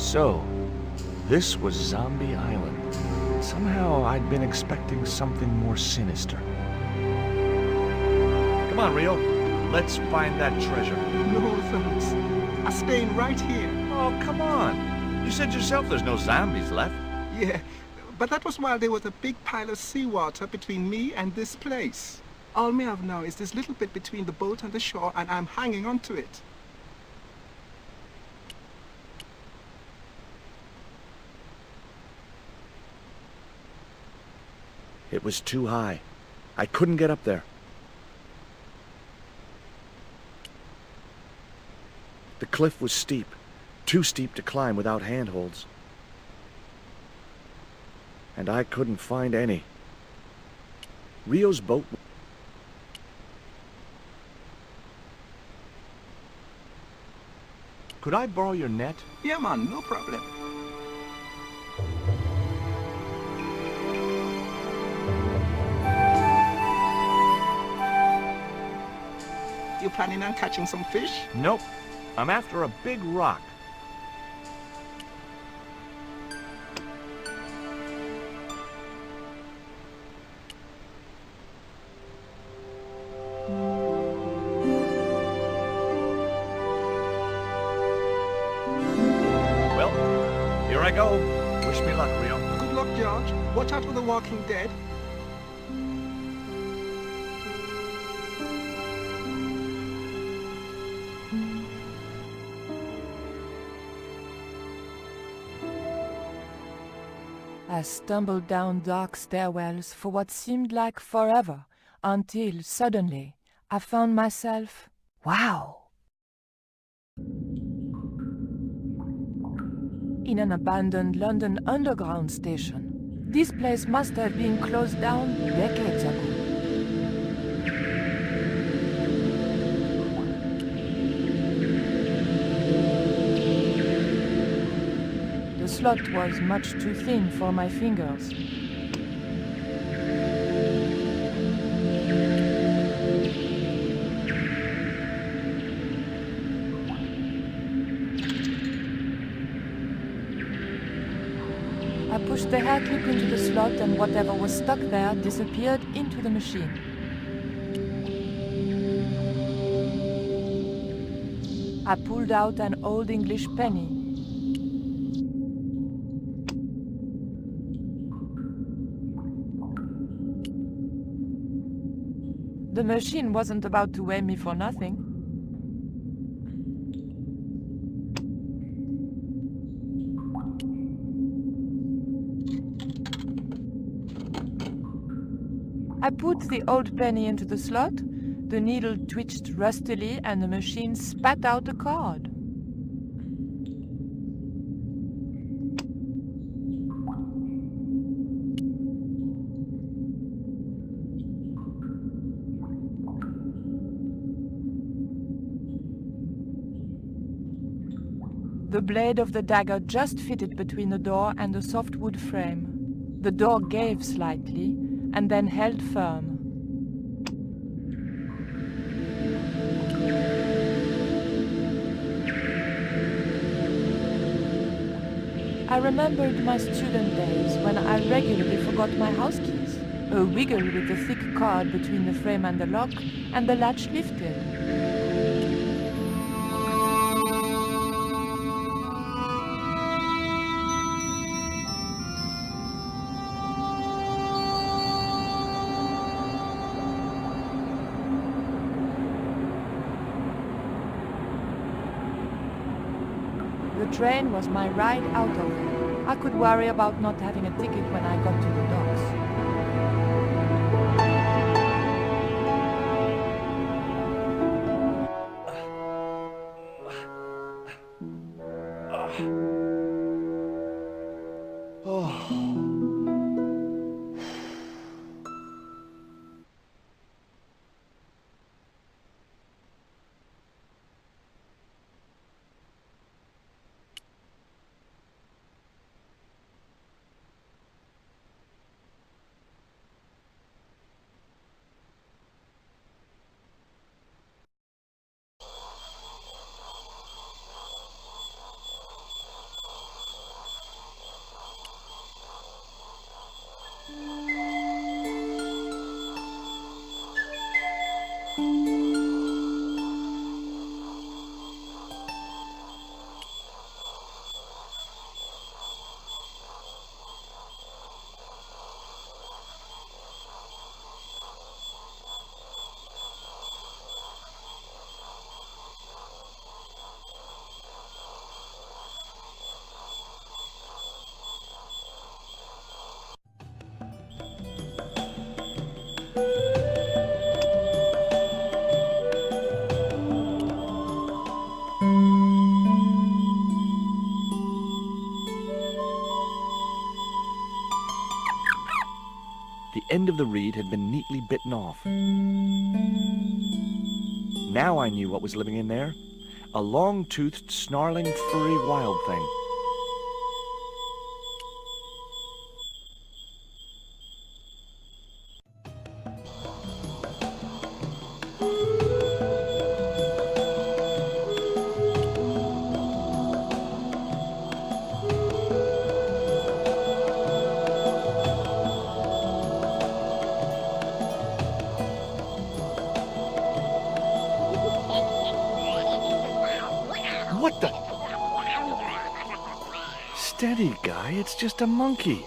So, this was Zombie Island. Somehow I'd been expecting something more sinister. Come on, Rio. Let's find that treasure. No, thanks. I'm staying right here. Oh, come on. You said yourself there's no zombies left. Yeah, but that was while there was a big pile of seawater between me and this place. All me have now is this little bit between the boat and the shore, and I'm hanging on to it. It was too high. I couldn't get up there. The cliff was steep, too steep to climb without handholds. And I couldn't find any. Rio's boat... Could I borrow your net? Yeah, man, no problem. You planning on catching some fish? Nope. I'm after a big rock. Well, here I go. Wish me luck, Rio. Good luck, George. Watch out for the walking dead. I stumbled down dark stairwells for what seemed like forever, until suddenly I found myself, wow, in an abandoned London Underground station. This place must have been closed down decades ago. The slot was much too thin for my fingers. I pushed the hair clip into the slot, and whatever was stuck there disappeared into the machine. I pulled out an old English penny. The machine wasn't about to weigh me for nothing. I put the old penny into the slot, the needle twitched rustily, and the machine spat out a card. The blade of the dagger just fitted between the door and the softwood frame. The door gave slightly, and then held firm. I remembered my student days when I regularly forgot my house keys. A wiggle with the thick cord between the frame and the lock, and the latch lifted. The train was my ride out of it. I could worry about not having a ticket when I got to the docks. end of the reed had been neatly bitten off. Now I knew what was living in there. A long-toothed, snarling, furry wild thing. What the? Steady, guy. It's just a monkey.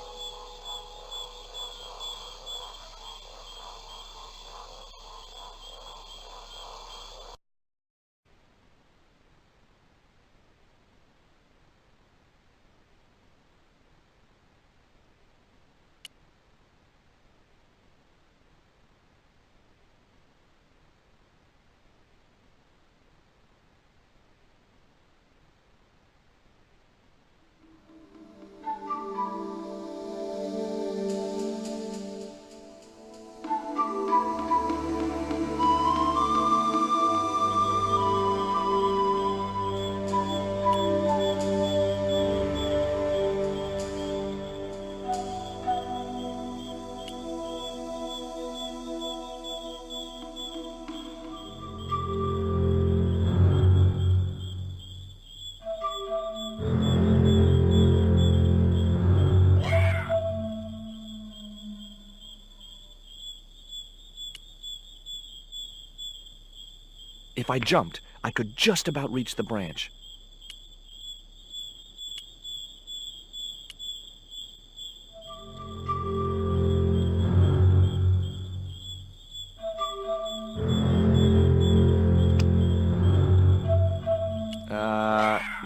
If I jumped, I could just about reach the branch.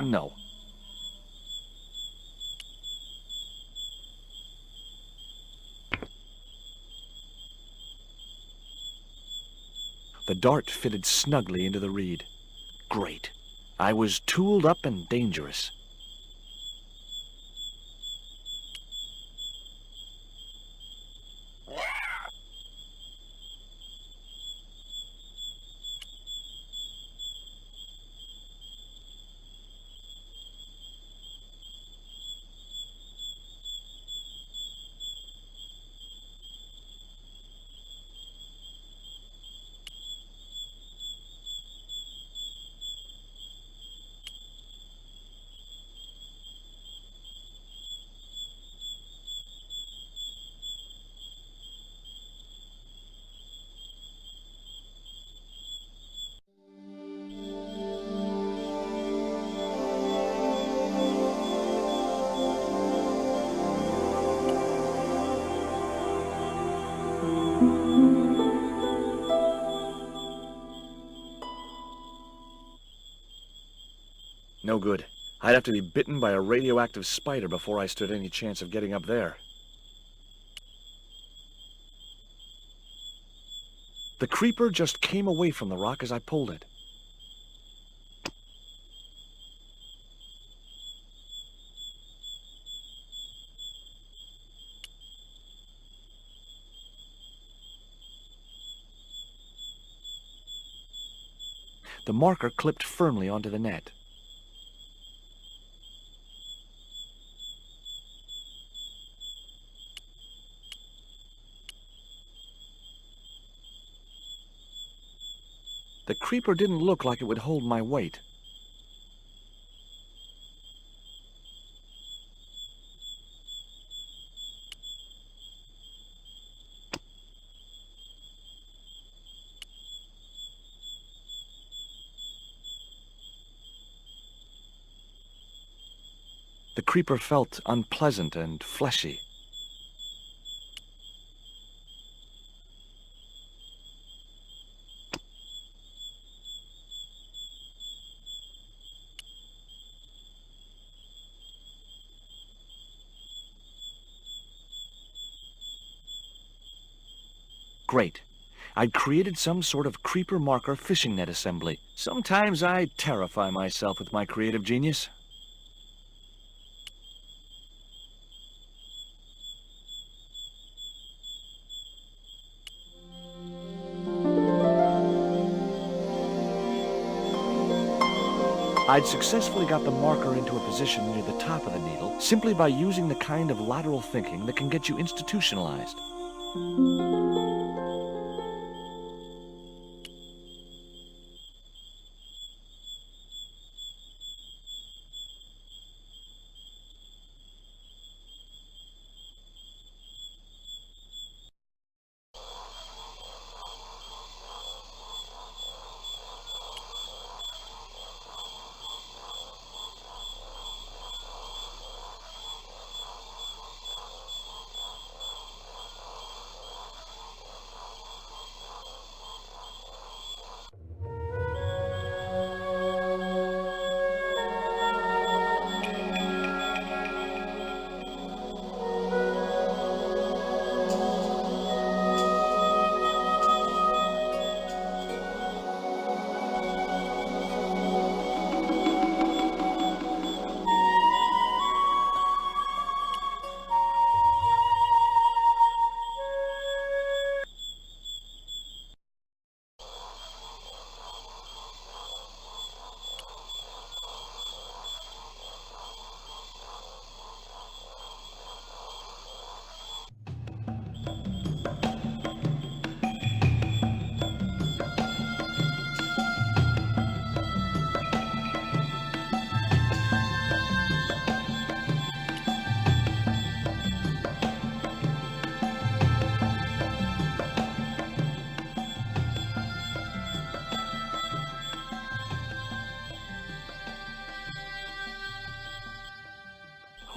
No. The dart fitted snugly into the reed. Great. I was tooled up and dangerous. No good. I'd have to be bitten by a radioactive spider before I stood any chance of getting up there. The creeper just came away from the rock as I pulled it. The marker clipped firmly onto the net. The creeper didn't look like it would hold my weight. The creeper felt unpleasant and fleshy. Great. I'd created some sort of creeper marker fishing net assembly. Sometimes I terrify myself with my creative genius. I'd successfully got the marker into a position near the top of the needle simply by using the kind of lateral thinking that can get you institutionalized.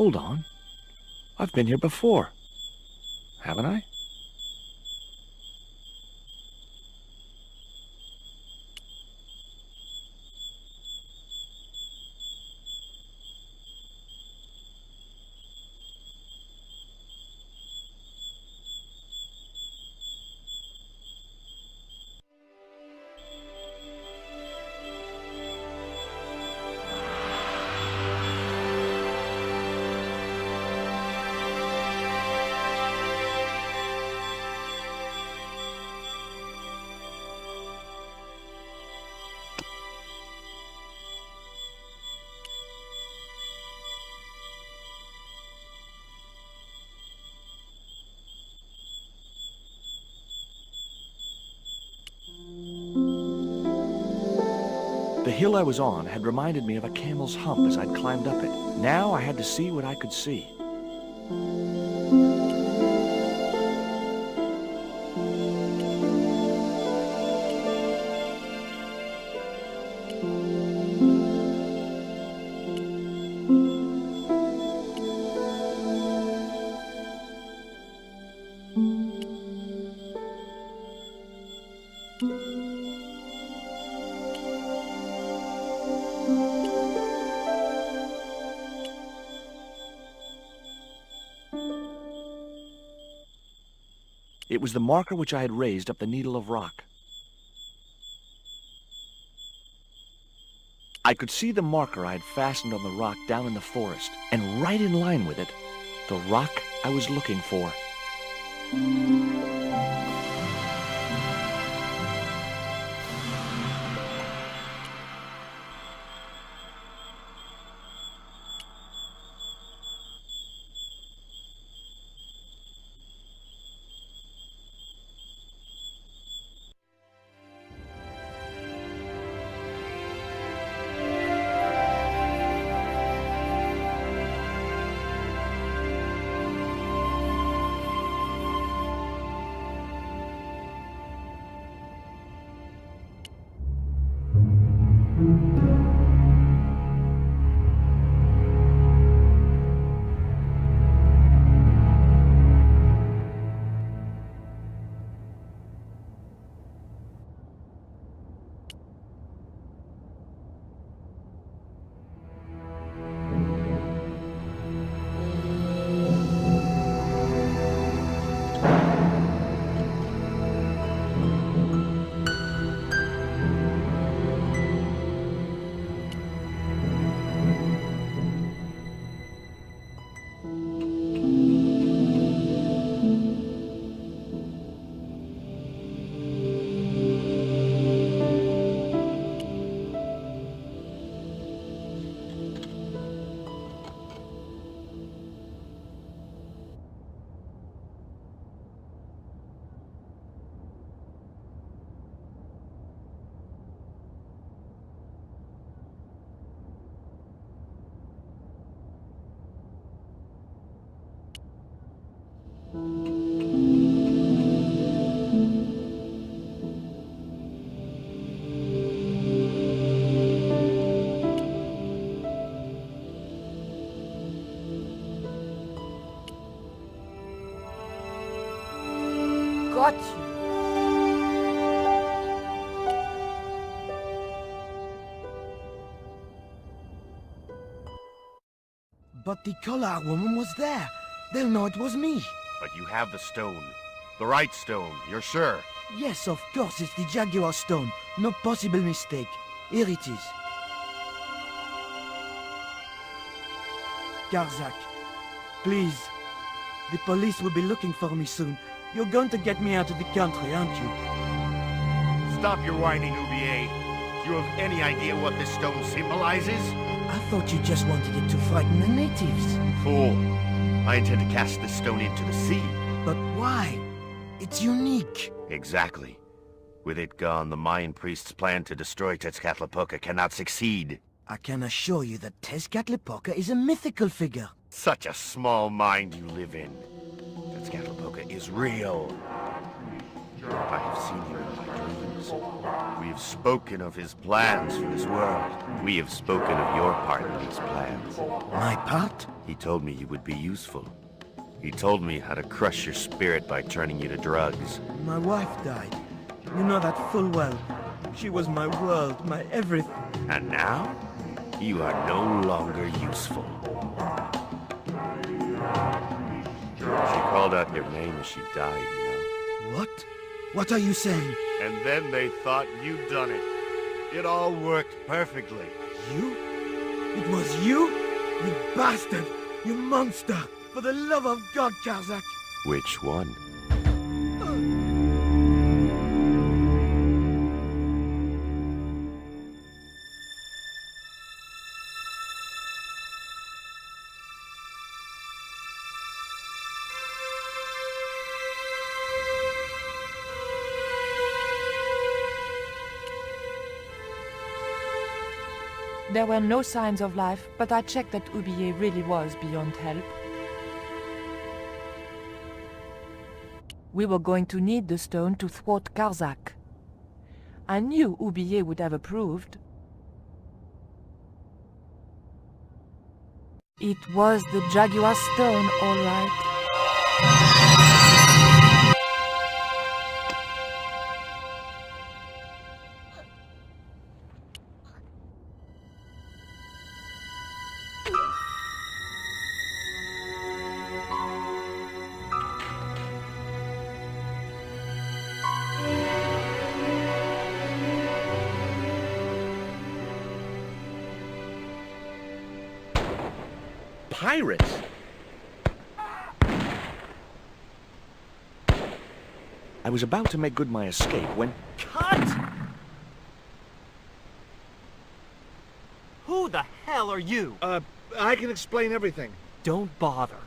Hold on. I've been here before. Haven't I? The hill I was on had reminded me of a camel's hump as I'd climbed up it. Now I had to see what I could see. It was the marker which I had raised up the needle of rock. I could see the marker I had fastened on the rock down in the forest, and right in line with it, the rock I was looking for. got you. But the collar woman was there. They'll know it was me. But you have the stone. The right stone, you're sure? Yes, of course, it's the Jaguar stone. No possible mistake. Here it is. Karzak, please. The police will be looking for me soon. You're going to get me out of the country, aren't you? Stop your whining, Ubier. Do you have any idea what this stone symbolizes? I thought you just wanted it to frighten the natives. Fool. I intend to cast this stone into the sea. But why? It's unique. Exactly. With it gone, the Mayan priest's plan to destroy Tezcatlipoca cannot succeed. I can assure you that Tezcatlipoca is a mythical figure. Such a small mind you live in. Tezcatlipoca is real. I have seen him in my dreams. We have spoken of his plans for this world. We have spoken of your part in these plans. My part? He told me you would be useful. He told me how to crush your spirit by turning you to drugs. My wife died. You know that full well. She was my world, my everything. And now, you are no longer useful. She called out your name as she died, you know. What? What are you saying? And then they thought you'd done it. It all worked perfectly. You? It was you? You bastard! You monster! For the love of God, Karzak! Which one? There were no signs of life, but I checked that Ubier really was beyond help. We were going to need the stone to thwart Karzak. I knew Ubier would have approved. It was the Jaguar stone, all right. Pirates? I was about to make good my escape when... Cut! Who the hell are you? I can explain everything. Don't bother.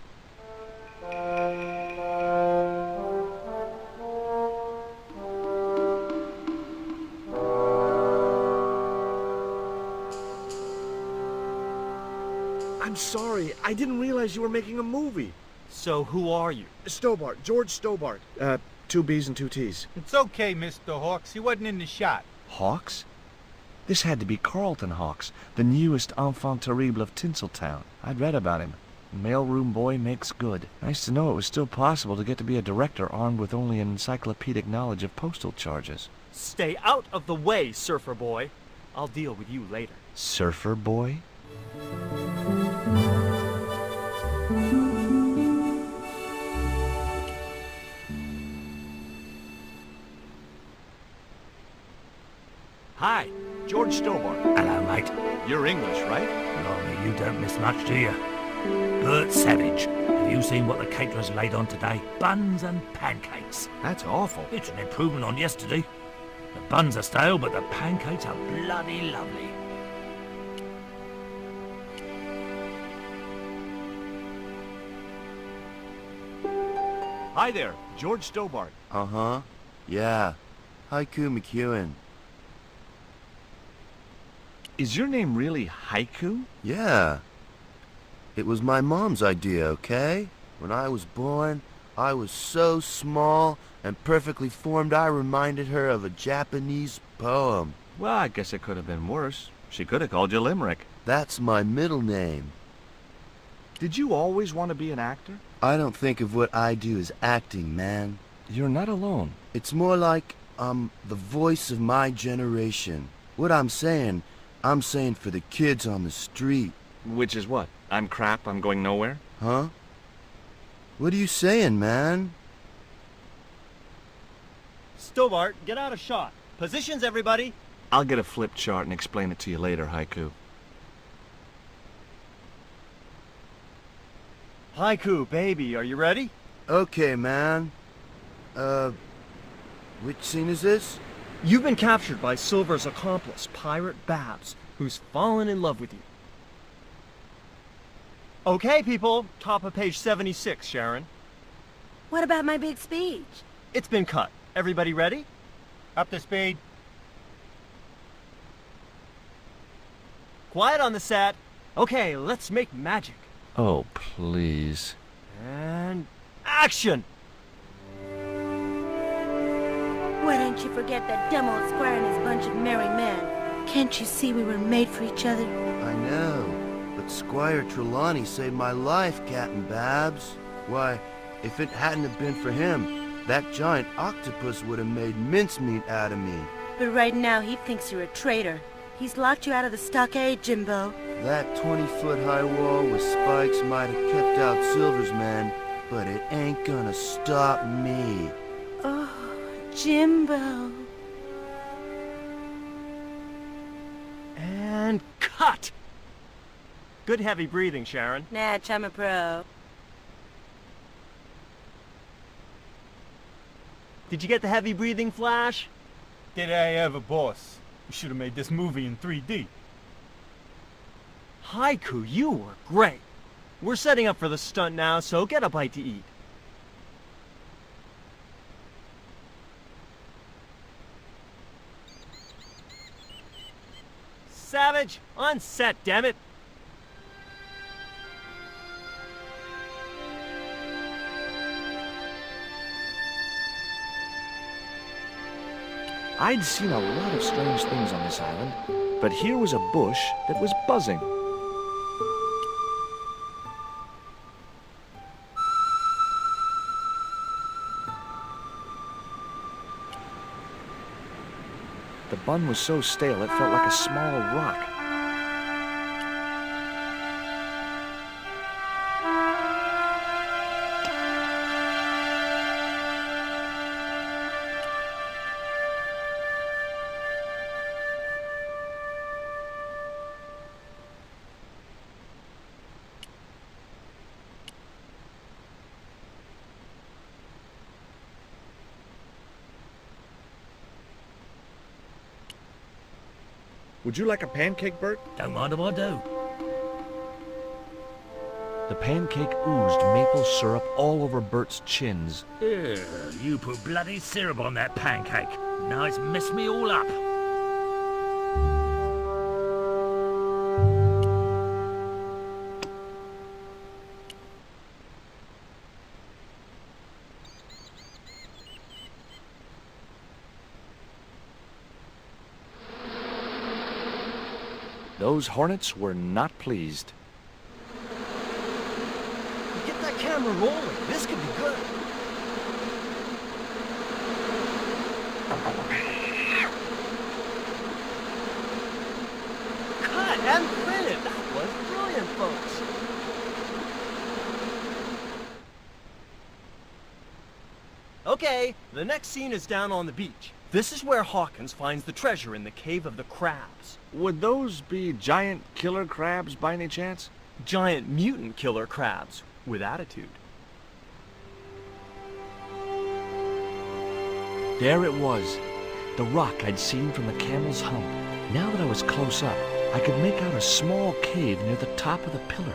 I'm sorry. I didn't realize you were making a movie. So who are you? Stobart. George Stobart. 2 B's and 2 T's. It's okay, Mr. Hawks. He wasn't in the shot. Hawks? This had to be Carlton Hawks, the newest enfant terrible of Tinseltown. I'd read about him. Mailroom boy makes good. Nice to know it was still possible to get to be a director armed with only an encyclopedic knowledge of postal charges. Stay out of the way, surfer boy. I'll deal with you later. Surfer boy? Hi, George Stobart. Hello, mate. You're English, right? Blimey, you don't miss much, do you? Bert Savage. Have you seen what the caterers laid on today? Buns and pancakes. That's awful. It's an improvement on yesterday. The buns are stale, but the pancakes are bloody lovely. Hi there, George Stobart. Uh-huh. Yeah. Haiku McEwen. Is your name really Haiku? Yeah. It was my mom's idea, okay? When I was born, I was so small and perfectly formed I reminded her of a Japanese poem. Well, I guess it could have been worse. She could have called you Limerick. That's my middle name. Did you always want to be an actor? I don't think of what I do as acting, man. You're not alone. It's more like I'm the voice of my generation. What I'm saying for the kids on the street. Which is what? I'm crap, I'm going nowhere? Huh? What are you saying, man? Stobart, get out of shot. Positions, everybody. I'll get a flip chart and explain it to you later, Haiku. Haiku, baby, are you ready? Okay, man. Which scene is this? You've been captured by Silver's accomplice, Pirate Babs, who's fallen in love with you. Okay, people, top of page 76, Sharon. What about my big speech? It's been cut. Everybody ready? Up to speed. Quiet on the set. Okay, let's make magic. Oh, please. And action! Why don't you forget that dumb old squire and his bunch of merry men? Can't you see we were made for each other? I know, but Squire Trelawney saved my life, Captain Babs. Why, if it hadn't have been for him, that giant octopus would have made mincemeat out of me. But right now he thinks you're a traitor. He's locked you out of the stockade, Jimbo. That 20-foot-high wall with spikes might have kept out Silver's men, but it ain't gonna stop me. Oh, Jimbo. And cut! Good heavy breathing, Sharon. Natch, I'm a pro. Did you get the heavy breathing, Flash? Did I ever, boss? You should have made this movie in 3D. Haiku, you were great. We're setting up for the stunt now, so get a bite to eat. Savage, on set, damn it. I'd seen a lot of strange things on this island, but here was a bush that was buzzing. The bun was so stale it felt like a small rock. Would you like a pancake, Bert? Don't mind if I do. The pancake oozed maple syrup all over Bert's chins. Ew, you put bloody syrup on that pancake. Now it's messed me all up. Those hornets were not pleased. Get that camera rolling. This could be good. Cut and printed. That was brilliant, folks. Okay, the next scene is down on the beach. This is where Hawkins finds the treasure in the Cave of the Crabs. Would those be giant killer crabs by any chance? Giant mutant killer crabs with attitude. There it was, the rock I'd seen from the camel's hump. Now that I was close up, I could make out a small cave near the top of the pillar.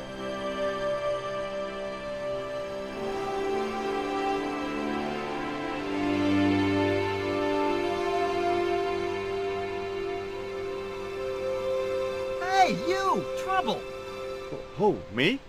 Hey, you! Trouble! Who, me?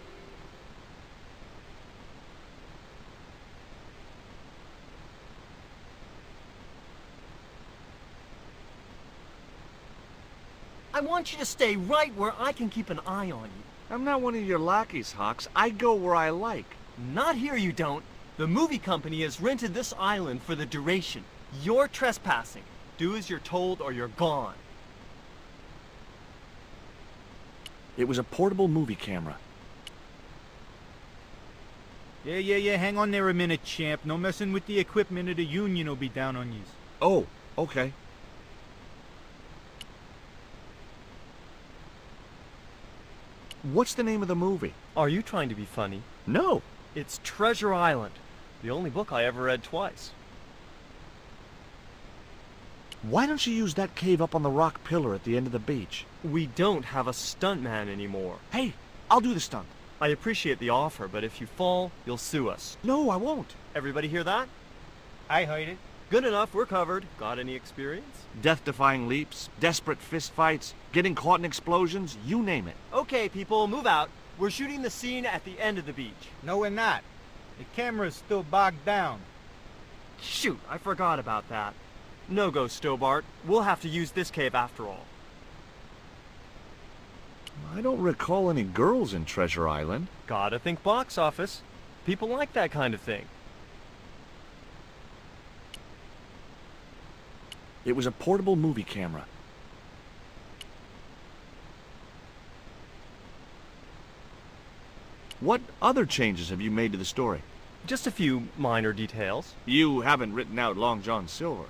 I want you to stay right where I can keep an eye on you. I'm not one of your lackeys, Hawks. I go where I like. Not here, you don't. The movie company has rented this island for the duration. You're trespassing. Do as you're told or you're gone. It was a portable movie camera. Yeah, hang on there a minute, champ. No messing with the equipment or the union will be down on yous. Oh, okay. What's the name of the movie? Are you trying to be funny? No. It's Treasure Island, the only book I ever read twice. Why don't you use that cave up on the rock pillar at the end of the beach? We don't have a stuntman anymore. Hey, I'll do the stunt. I appreciate the offer, but if you fall, you'll sue us. No, I won't. Everybody hear that? I heard it. Good enough, we're covered. Got any experience? Death-defying leaps, desperate fistfights, getting caught in explosions, you name it. Okay, people, move out. We're shooting the scene at the end of the beach. No, we're not. The camera's still bogged down. Shoot, I forgot about that. No go, Stobart. We'll have to use this cave after all. I don't recall any girls in Treasure Island. Gotta think box office. People like that kind of thing. It was a portable movie camera. What other changes have you made to the story? Just a few minor details. You haven't written out Long John Silver.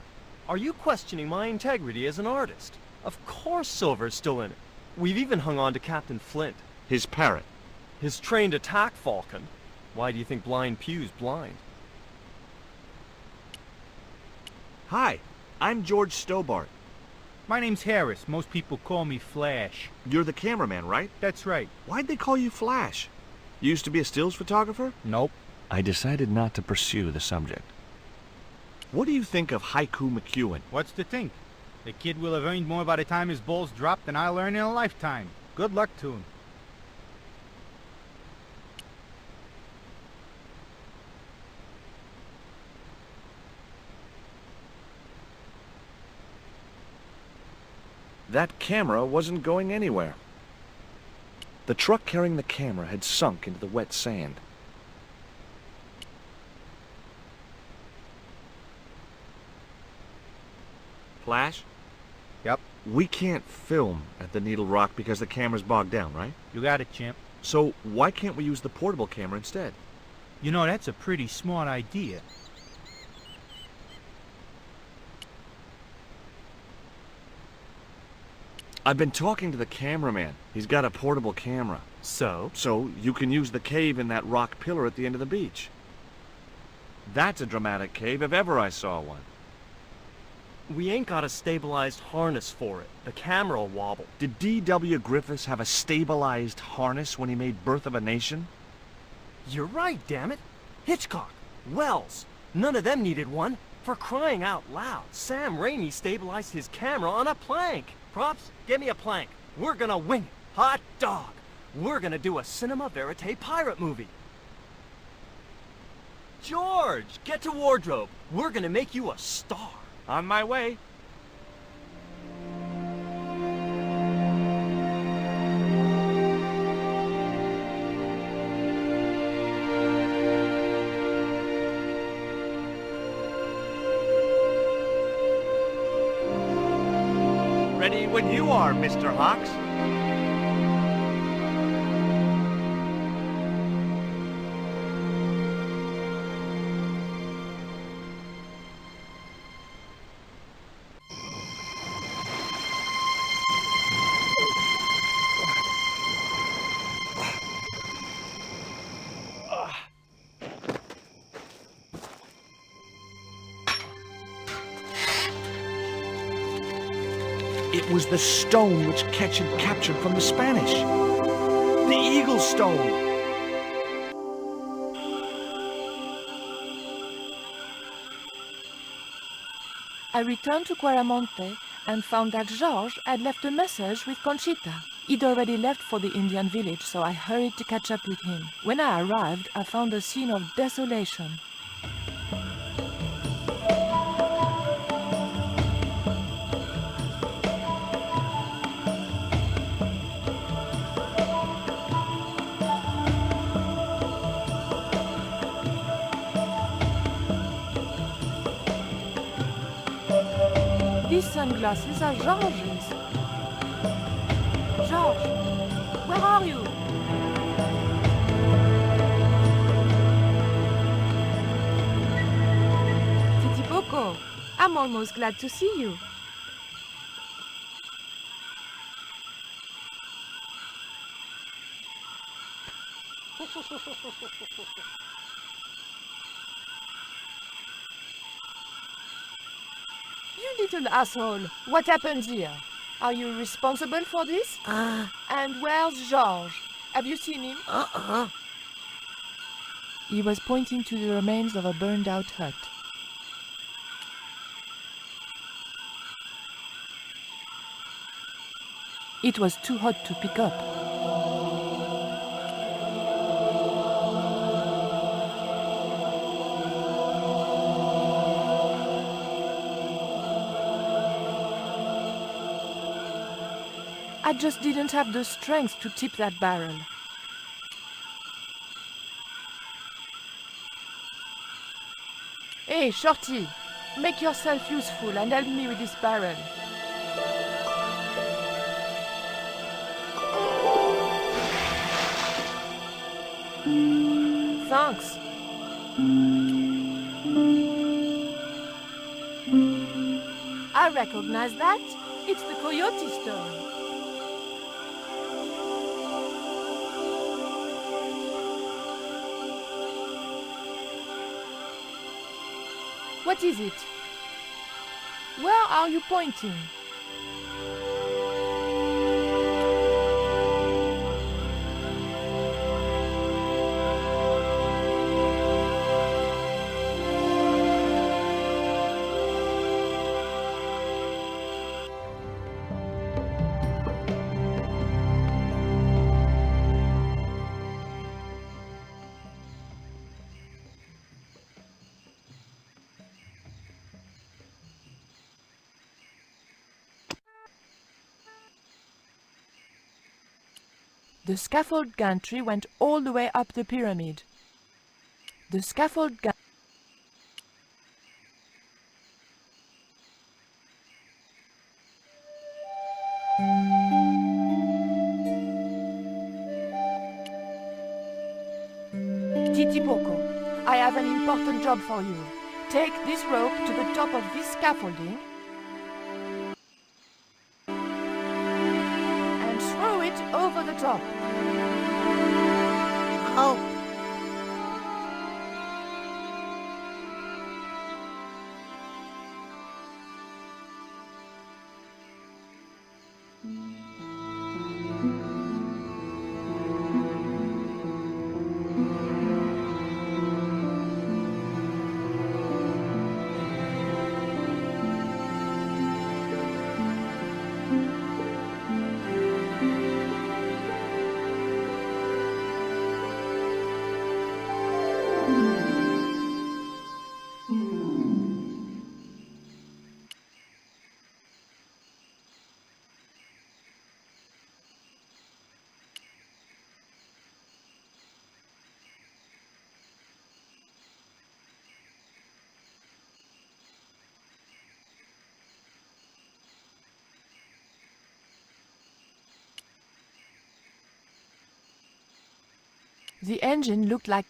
Are you questioning my integrity as an artist? Of course Silver's still in it. We've even hung on to Captain Flint. His parrot. His trained attack falcon. Why do you think Blind Pew's blind? Hi, I'm George Stobart. My name's Harris. Most people call me Flash. You're the cameraman, right? That's right. Why'd they call you Flash? You used to be a stills photographer? Nope. I decided not to pursue the subject. What do you think of Haiku McEwen? What's to think? The kid will have earned more by the time his balls drop than I'll earn in a lifetime. Good luck to him. That camera wasn't going anywhere. The truck carrying the camera had sunk into the wet sand. Flash? Yep. We can't film at the Needle Rock because the camera's bogged down, right? You got it, champ. So why can't we use the portable camera instead? You know, that's a pretty smart idea. I've been talking to the cameraman. He's got a portable camera. So? So you can use the cave in that rock pillar at the end of the beach. That's a dramatic cave if ever I saw one. We ain't got a stabilized harness for it. The camera'll wobble. Did D.W. Griffiths have a stabilized harness when he made Birth of a Nation? You're right, damn it. Hitchcock, Wells, none of them needed one. For crying out loud, Sam Raimi stabilized his camera on a plank. Props, get me a plank. We're gonna wing it. Hot dog. We're gonna do a cinema verite pirate movie. George, get to wardrobe. We're gonna make you a star. On my way. Ready when you are, Mr. Hawks. It was the stone which Ketch had captured from the Spanish. The Eagle Stone. I returned to Quaramonte and found that Georges had left a message with Conchita. He'd already left for the Indian village, so I hurried to catch up with him. When I arrived, I found a scene of desolation. These sunglasses are Georges. Georges, where are you? Titi Poco, I'm almost glad to see you. You little asshole, what happened here? Are you responsible for this? And where's Georges? Have you seen him? He was pointing to the remains of a burned-out hut. It was too hot to pick up. I just didn't have the strength to tip that barrel. Hey, Shorty, make yourself useful and help me with this barrel. Thanks. I recognize that. It's the coyote stone. What is it? Where are you pointing? The scaffold gantry went all the way up the pyramid. The scaffold gantry... Titi Poco, I have an important job for you. Take this rope to the top of this scaffolding and throw it over the top. Oh. The engine looked like...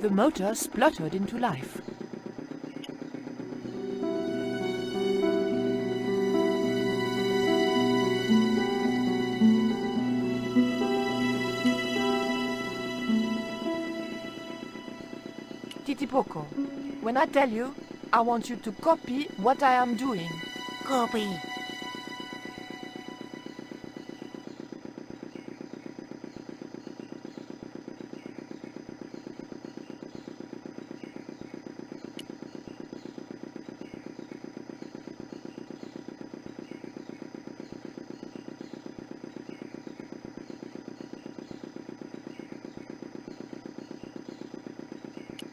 The motor spluttered into life. Titipoco, when I tell you, I want you to copy what I am doing. Copy.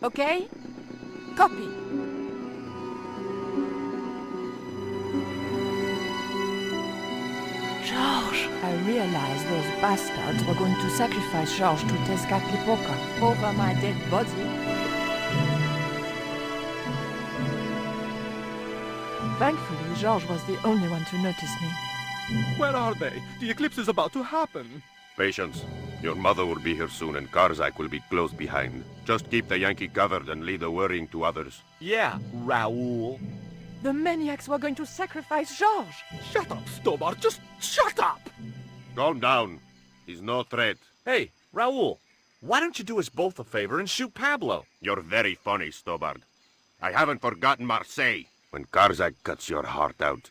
Okay? Copy. Georges! I realized those bastards were going to sacrifice Georges to Tezcatlipoca over my dead body. Thankfully, Georges was the only one to notice me. Where are they? The eclipse is about to happen. Patience. Your mother will be here soon and Karzak will be close behind. Just keep the Yankee covered and leave the worrying to others. Yeah, Raoul. The maniacs were going to sacrifice Georges! Shut up, Stobart. Just shut up! Calm down. He's no threat. Hey, Raoul, why don't you do us both a favor and shoot Pablo? You're very funny, Stobart. I haven't forgotten Marseille. When Karzak cuts your heart out,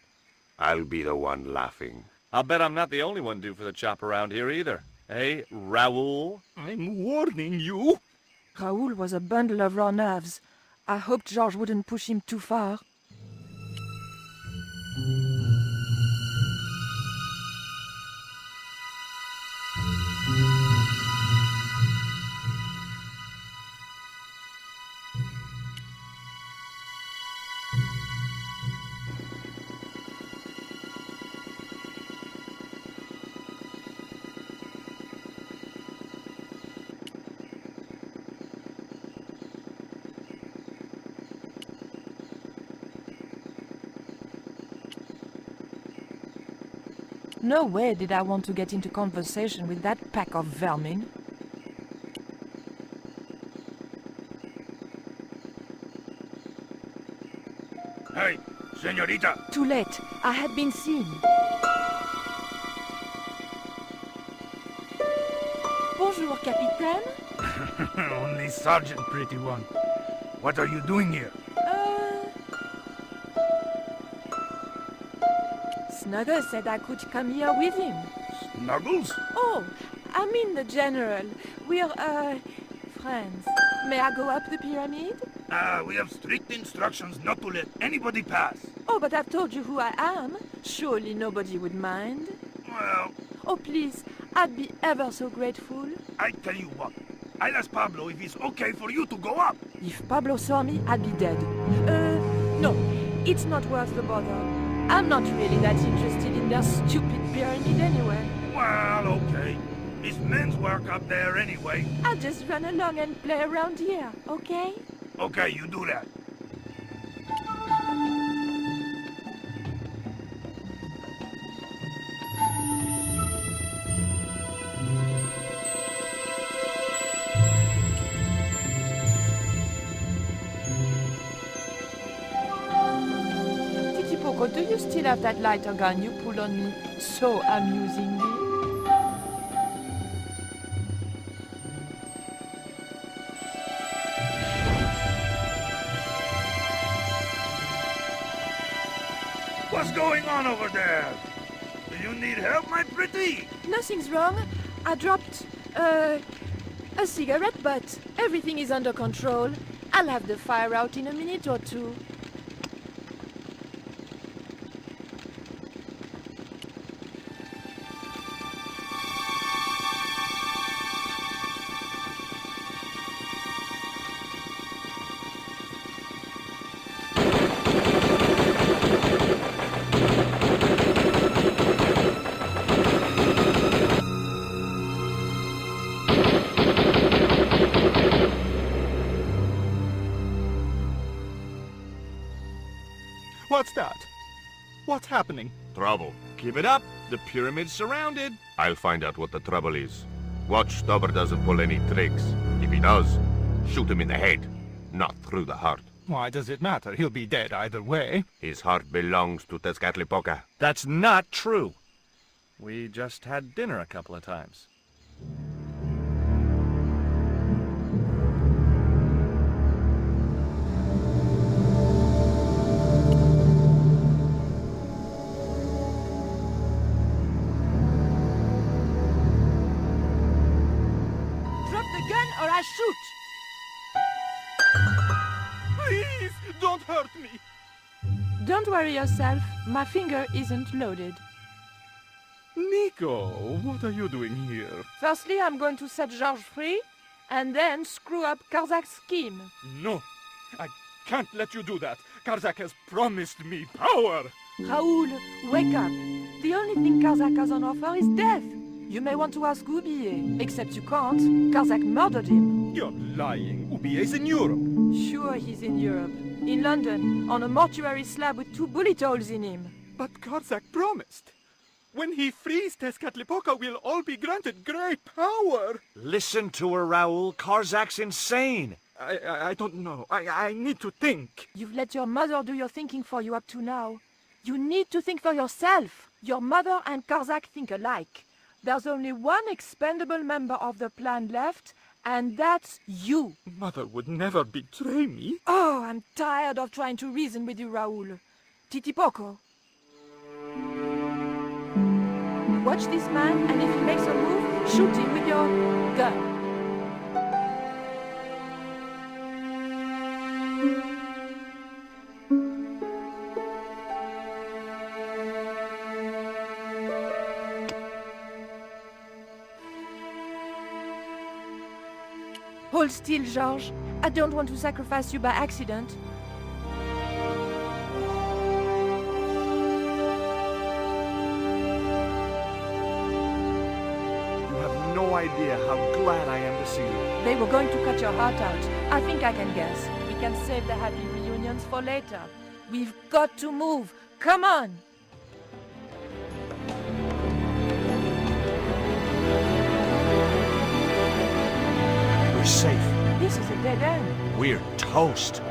I'll be the one laughing. I'll bet I'm not the only one due for the chop around here either. Hey, Raoul? I'm warning you. Raoul was a bundle of raw nerves. I hoped Georges wouldn't push him too far. No way did I want to get into conversation with that pack of vermin. Hey, senorita! Too late. I had been seen. Bonjour, Capitaine. Only Sergeant, pretty one. What are you doing here? Snuggles said I could come here with him. Snuggles? Oh, I mean the General. We're, friends. May I go up the pyramid? We have strict instructions not to let anybody pass. Oh, but I've told you who I am. Surely nobody would mind. Well, Oh, please, I'd be ever so grateful. I tell you what. I'll ask Pablo if it's okay for you to go up. If Pablo saw me, I'd be dead. No, it's not worth the bother. I'm not really that interested in their stupid pyramid anyway. Well, okay. It's men's work up there anyway. I'll just run along and play around here, okay? Okay, you do that. Titipoco, do you still have that lighter gun you pulled on me so amusingly? What's going on over there? Do you need help, my pretty? Nothing's wrong. I dropped, a cigarette butt. Everything is under control. I'll have the fire out in a minute or two. What's that? What's happening? Trouble. Keep it up. The pyramid's surrounded. I'll find out what the trouble is. Watch Stubber doesn't pull any tricks. If he does, shoot him in the head, not through the heart. Why does it matter? He'll be dead either way. His heart belongs to Tezcatlipoca. That's not true. We just had dinner a couple of times. I shoot. Please, don't hurt me. Don't worry yourself. My finger isn't loaded. Nico, what are you doing here? Firstly, I'm going to set Georges free, and then screw up Karzak's scheme. No, I can't let you do that. Karzak has promised me power. Raoul, wake up. The only thing Karzak has on offer is death. You may want to ask Oublié, except you can't. Karzak murdered him. You're lying. Oublié's in Europe. Sure, he's in Europe. In London, on a mortuary slab with 2 bullet holes in him. But Karzak promised. When he frees Tezcatlipoca, we'll all be granted great power. Listen to her, Raoul. Karzak's insane. I don't know. I need to think. You've let your mother do your thinking for you up to now. You need to think for yourself. Your mother and Karzak think alike. There's only one expendable member of the plan left, and that's you. Mother would never betray me. Oh, I'm tired of trying to reason with you, Raoul. Titipoco. Watch this man, and if he makes a move, shoot him with your gun. Hold still, Georges. I don't want to sacrifice you by accident. You have no idea how glad I am to see you. They were going to cut your heart out. I think I can guess. We can save the happy reunions for later. We've got to move. Come on! We're safe. This is a dead end. We're toast.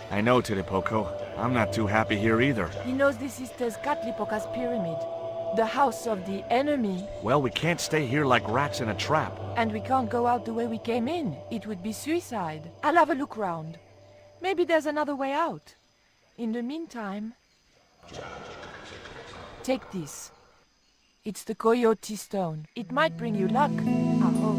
I know, Titipoco. I'm not too happy here either. He knows this is Tezcatlipoca's pyramid. The house of the enemy. Well, we can't stay here like rats in a trap. And we can't go out the way we came in. It would be suicide. I'll have a look round. Maybe there's another way out. In the meantime... Take this. It's the Coyote Stone. It might bring you luck, I hope.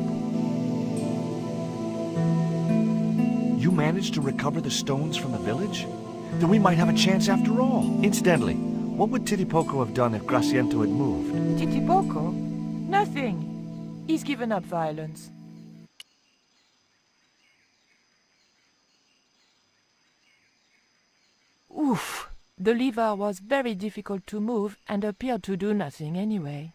You managed to recover the stones from the village? Then we might have a chance after all. Incidentally, what would Titipoco have done if Graciento had moved? Titipoco? Nothing. He's given up violence. Oof. The lever was very difficult to move and appeared to do nothing anyway.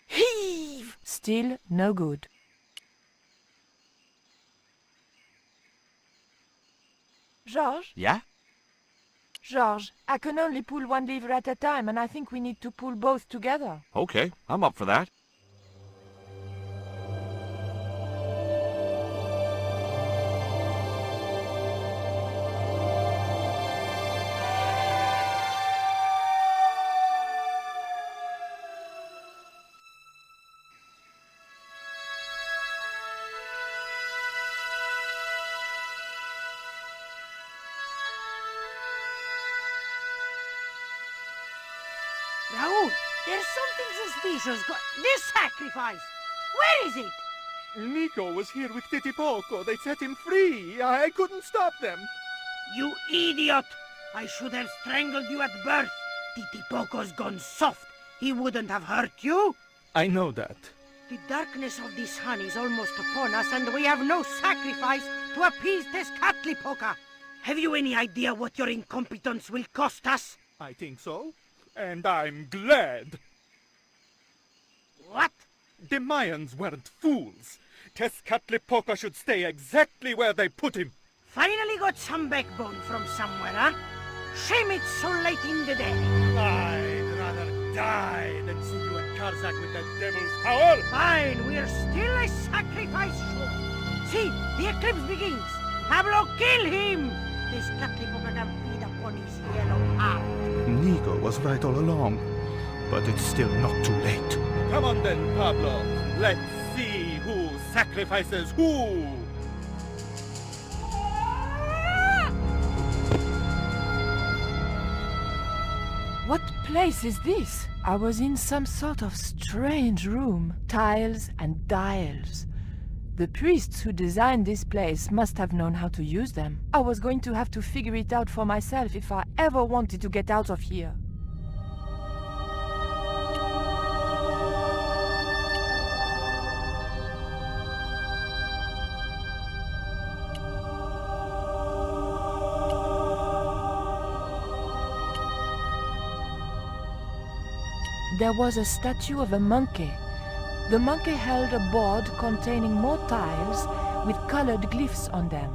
Heave! Still no good. Georges? Yeah? Georges, I can only pull one lever at a time, and I think we need to pull both together. Okay, I'm up for that. Raoul, there's something suspicious. This sacrifice! Where is it? Nico was here with Titipoco. They set him free. I couldn't stop them. You idiot! I should have strangled you at birth. Titipoco's gone soft. He wouldn't have hurt you. I know that. The darkness of this sun is almost upon us, and we have no sacrifice to appease Tezcatlipoca. Have you any idea what your incompetence will cost us? I think so. And I'm glad. What? The Mayans weren't fools. Tezcatlipoca should stay exactly where they put him. Finally got some backbone from somewhere, huh? Shame it's so late in the day. I'd rather die than see you and Karzak with that devil's power. Fine, we're still a sacrifice short. See, the eclipse begins. Pablo, kill him! Tezcatlipoca can feed upon his yellow heart. Nico was right all along, but it's still not too late. Come on then, Pablo. Let's see who sacrifices who. place is this? I was in some sort of strange room. Tiles and dials. The priests who designed this place must have known how to use them. I was going to have to figure it out for myself if I ever wanted to get out of here. There was a statue of a monkey. The monkey held a board containing more tiles with colored glyphs on them.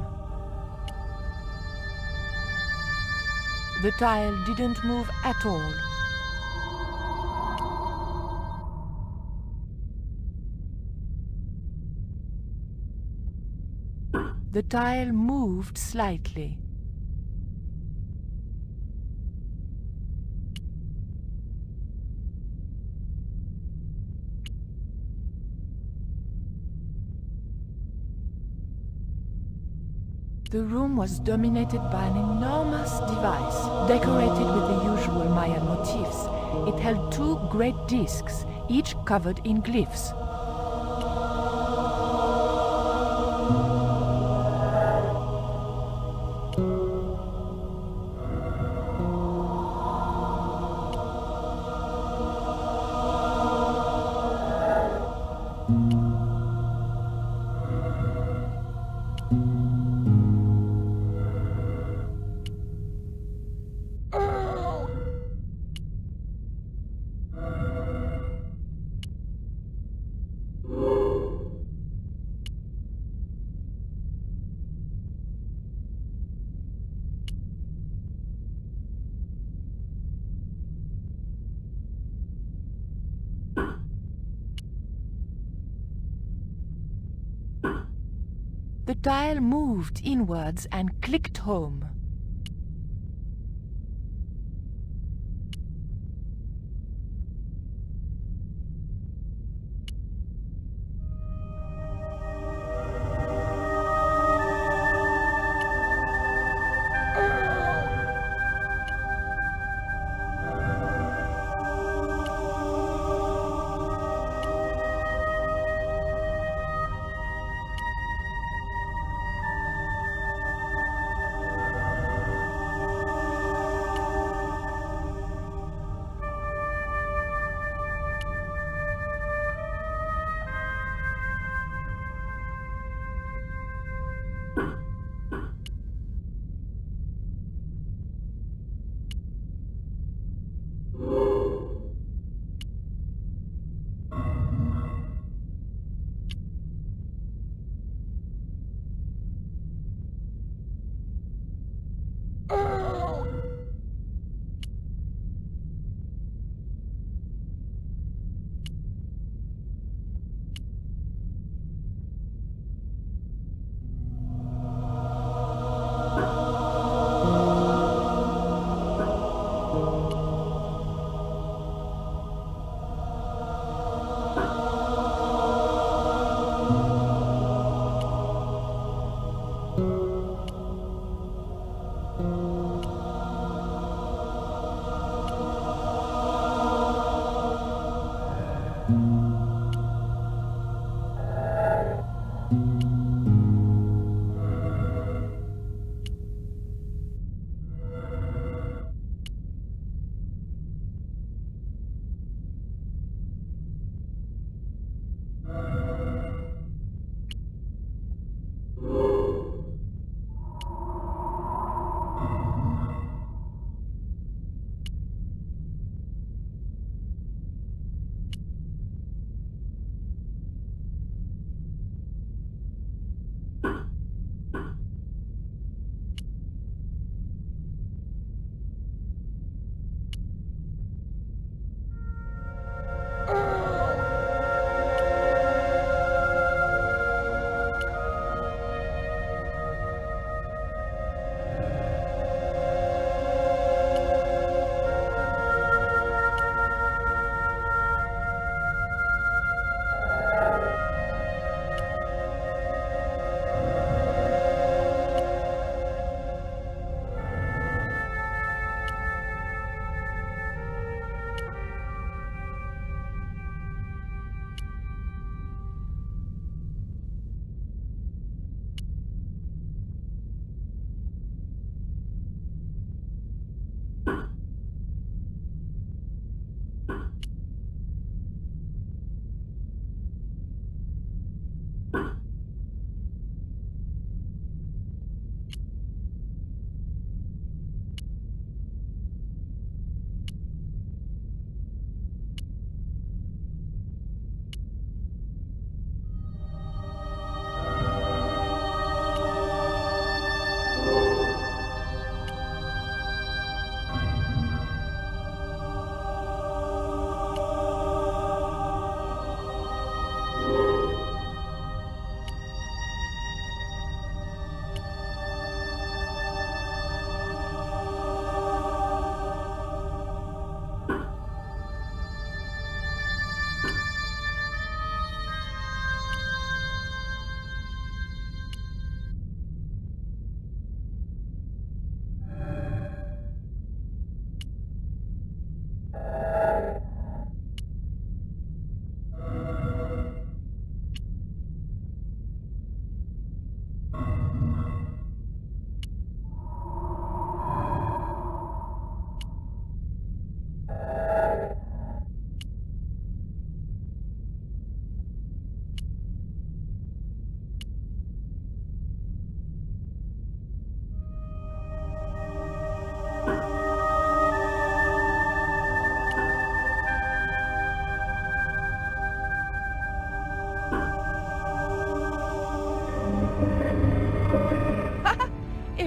The tile didn't move at all. The tile moved slightly. The room was dominated by an enormous device, decorated with the usual Mayan motifs. It held 2 great discs, each covered in glyphs. The tile moved inwards and clicked home.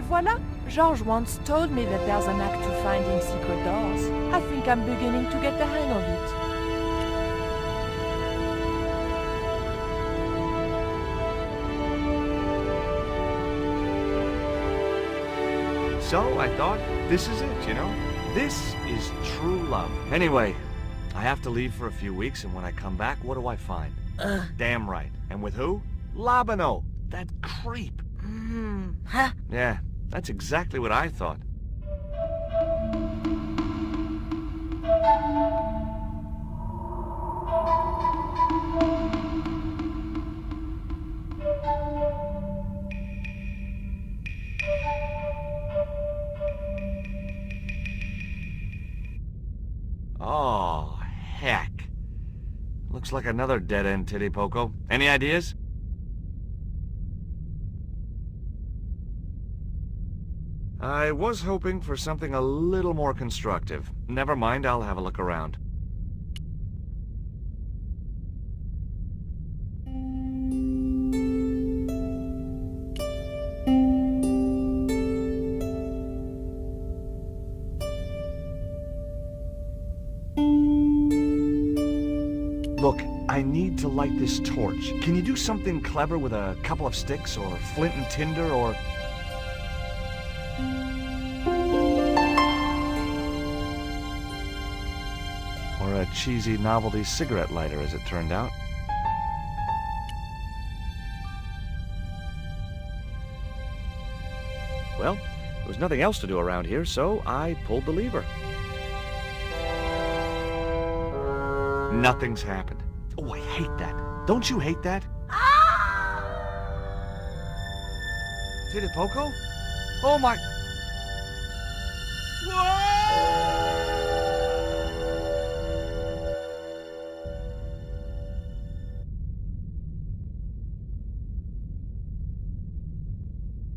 voila! Georges once told me that there's an act to finding secret doors. I think I'm beginning to get the hang of it. So I thought, this is it, you know? This is true love. Anyway, I have to leave for a few weeks, and when I come back, what do I find? Damn right. And with who? Labano, that creep. Huh? Yeah, that's exactly what I thought. Oh, heck. Looks like another dead-end titty poco. Any ideas? I was hoping for something a little more constructive. Never mind, I'll have a look around. Look, I need to light this torch. Can you do something clever with a couple of sticks, or flint and tinder, or... or a cheesy novelty cigarette lighter, as it turned out. Well, there was nothing else to do around here, so I pulled the lever. Nothing's happened. Oh, I hate that. Don't you hate that? Titty Poco? Oh my...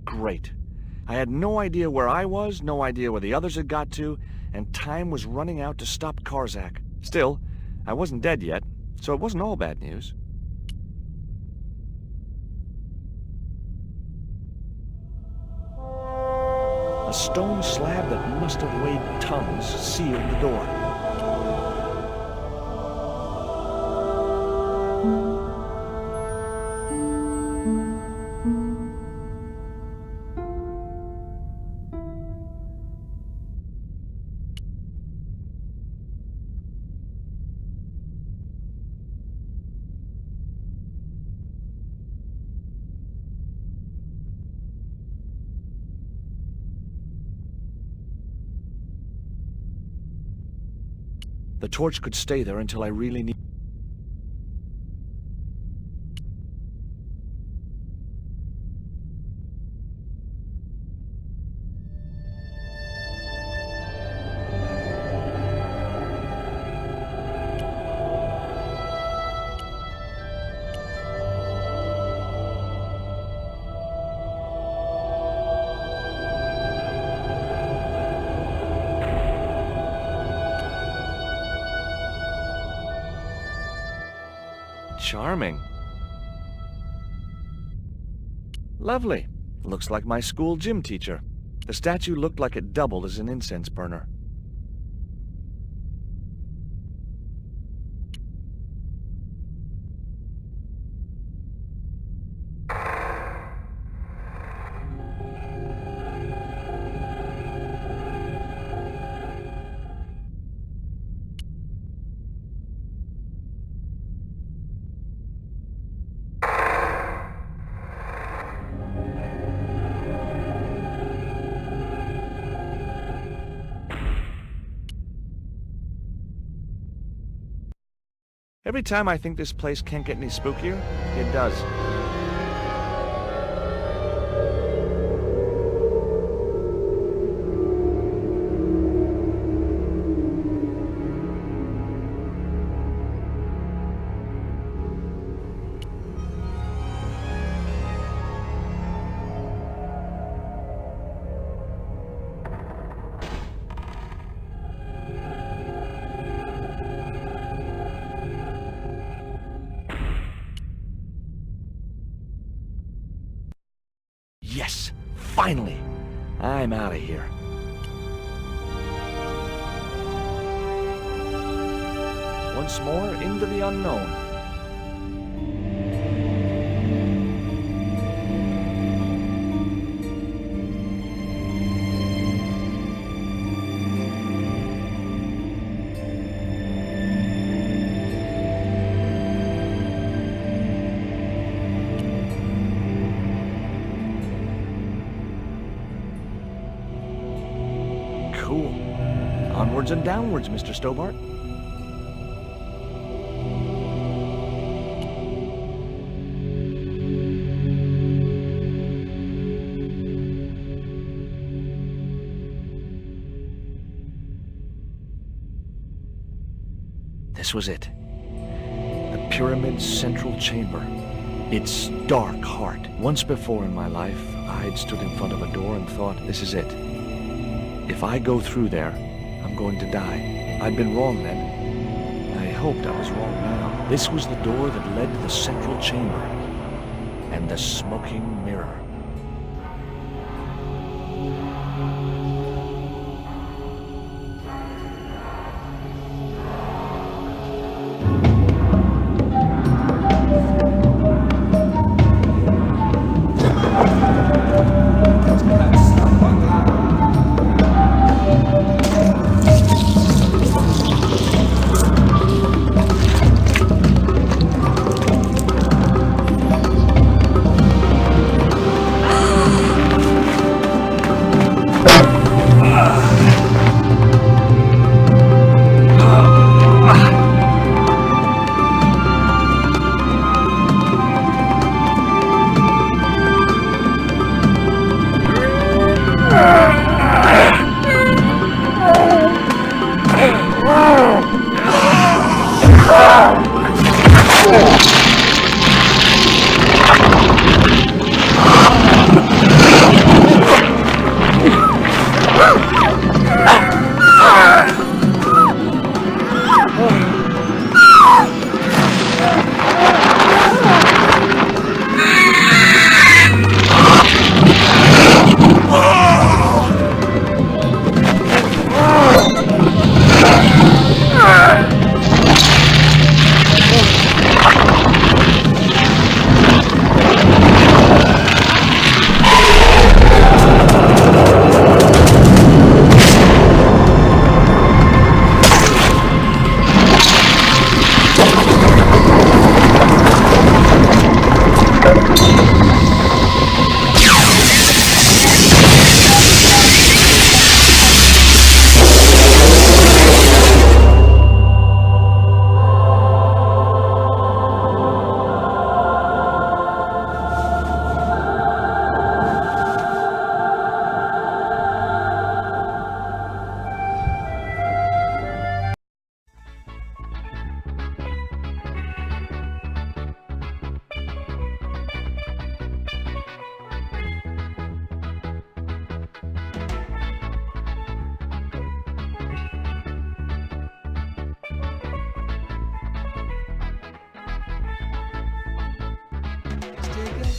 Great. I had no idea where I was, no idea where the others had got to, and time was running out to stop Karzak. Still, I wasn't dead yet, so it wasn't all bad news. A stone slab that must have weighed tons sealed the door. The torch could stay there until I really need... Charming. Lovely. Looks like my school gym teacher. The statue looked like it doubled as an incense burner. Every time I think this place can't get any spookier, it does. Yes, finally! I'm out of here. Once more into the unknown. Cool. Onwards and downwards, Mr. Stobart. This was it. The pyramid's central chamber. Its dark heart. Once before in my life, I'd stood in front of a door and thought, this is it. If I go through there, I'm going to die. I'd been wrong then. I hoped I was wrong now. This was the door that led to the central chamber and the smoking mirror.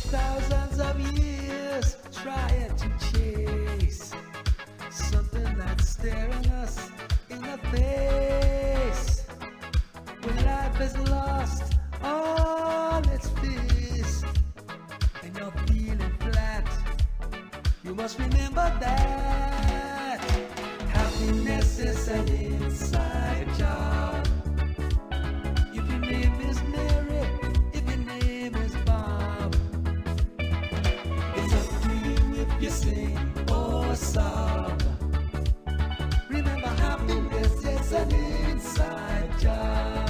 Thousands of years trying to chase something that's staring us in the face. When life has lost all its fears and you're feeling flat, you must remember that happiness is an inside job. If your name is Mary, if your name is Bob, it's up to you if you sing or sob. Remember, happiness is an inside job.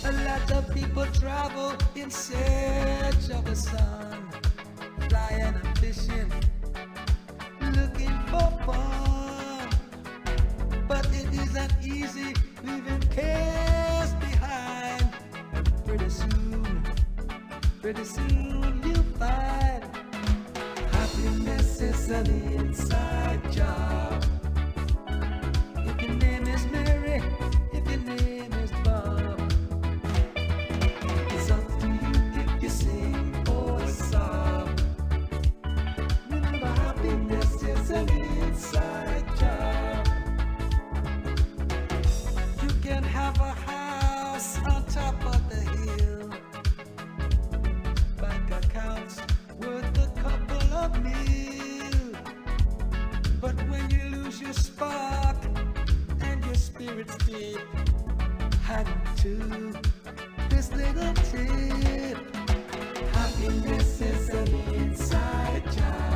A lot of people travel in search of the sun, flying and fishing, looking for fun. But it isn't easy leaving cares behind. Pretty soon you'll find happiness is an inside job. If your name is Mary, if your name is Bob, it's up to you if you sing or sob. Remember, spark and your spirit's deep. Hang to this little tip. Happiness is an inside job.